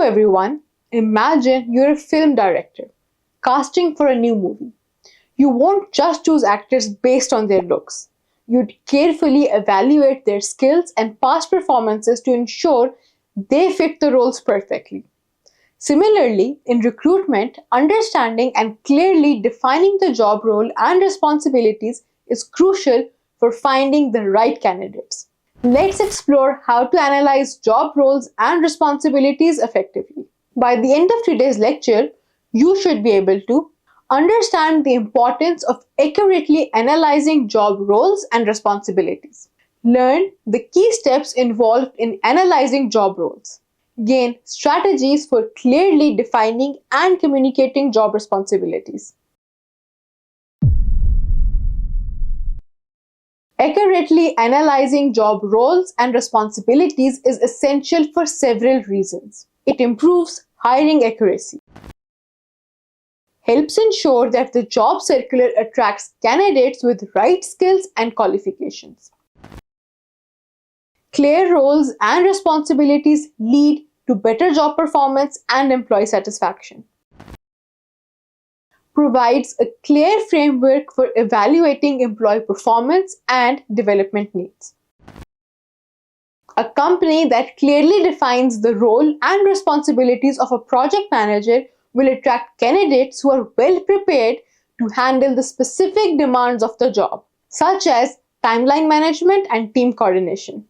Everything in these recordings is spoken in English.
everyone, imagine you're a film director casting for a new movie. You won't just choose actors based on their looks. You'd carefully evaluate their skills and past performances to ensure they fit the roles perfectly. Similarly, in recruitment, understanding and clearly defining the job role and responsibilities is crucial for finding the right candidates. Let's explore how to analyze job roles and responsibilities effectively. By the end of today's lecture, you should be able to understand the importance of accurately analyzing job roles and responsibilities. Learn the key steps involved in analyzing job roles. Gain strategies for clearly defining and communicating job responsibilities. Accurately analyzing job roles and responsibilities is essential for several reasons. It improves hiring accuracy, helps ensure that the job circular attracts candidates with right skills and qualifications. Clear roles and responsibilities lead to better job performance and employee satisfaction. Provides a clear framework for evaluating employee performance and development needs. A company that clearly defines the role and responsibilities of a project manager will attract candidates who are well prepared to handle the specific demands of the job, such as timeline management and team coordination.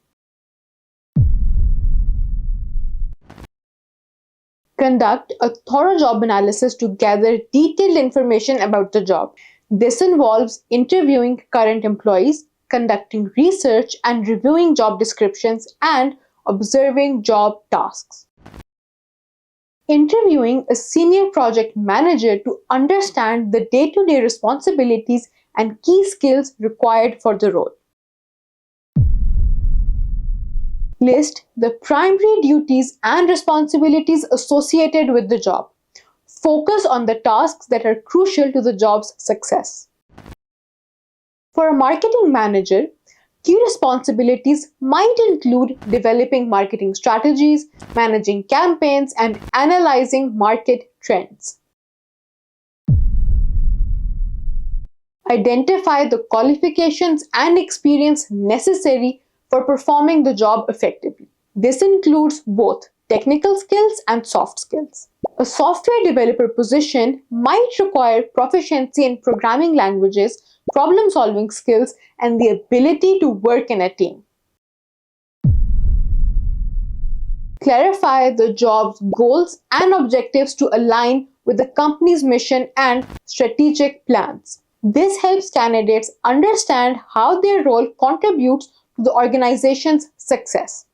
Conduct a thorough job analysis to gather detailed information about the job. This involves interviewing current employees, conducting research and reviewing job descriptions, and observing job tasks. Interviewing a senior project manager to understand the day-to-day responsibilities and key skills required for the role. List the primary duties and responsibilities associated with the job. Focus on the tasks that are crucial to the job's success. For a marketing manager, key responsibilities might include developing marketing strategies, managing campaigns, and analyzing market trends. Identify the qualifications and experience necessary for performing the job effectively. This includes both technical skills and soft skills. A software developer position might require proficiency in programming languages, problem-solving skills, and the ability to work in a team. Clarify the job's goals and objectives to align with the company's mission and strategic plans. This helps candidates understand how their role contributes to the organization's success.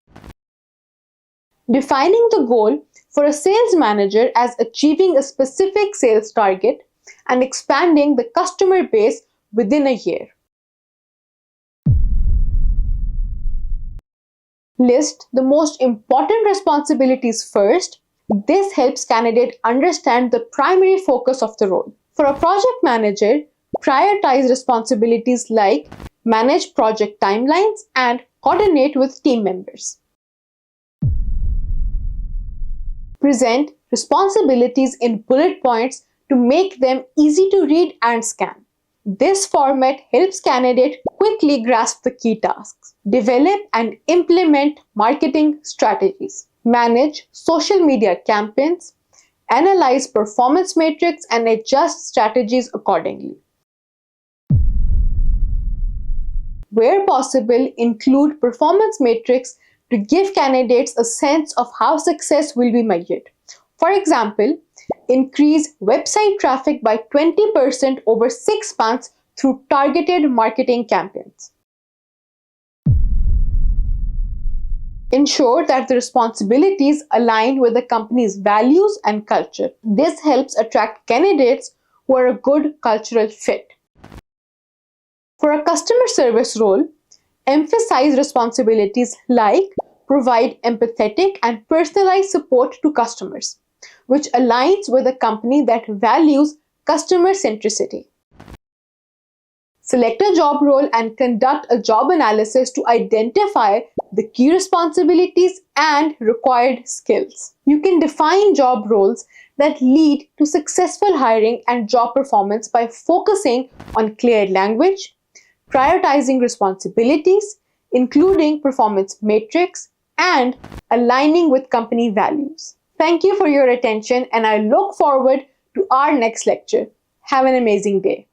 Defining the goal for a sales manager as achieving a specific sales target and expanding the customer base within a year. List the most important responsibilities first. This helps candidates understand the primary focus of the role. For a project manager, prioritize responsibilities like manage project timelines and coordinate with team members. Present responsibilities in bullet points to make them easy to read and scan. This format helps candidates quickly grasp the key tasks. Develop and implement marketing strategies. Manage social media campaigns. Analyze performance metrics and adjust strategies accordingly. Where possible, include performance metrics to give candidates a sense of how success will be measured. For example, increase website traffic by 20% over 6 months through targeted marketing campaigns. Ensure that the responsibilities align with the company's values and culture. This helps attract candidates who are a good cultural fit. For a customer service role, emphasize responsibilities like provide empathetic and personalized support to customers, which aligns with a company that values customer centricity. Select a job role and conduct a job analysis to identify the key responsibilities and required skills. You can define job roles that lead to successful hiring and job performance by focusing on clear language, prioritizing responsibilities, including performance metrics, and aligning with company values. Thank you for your attention, and I look forward to our next lecture. Have an amazing day.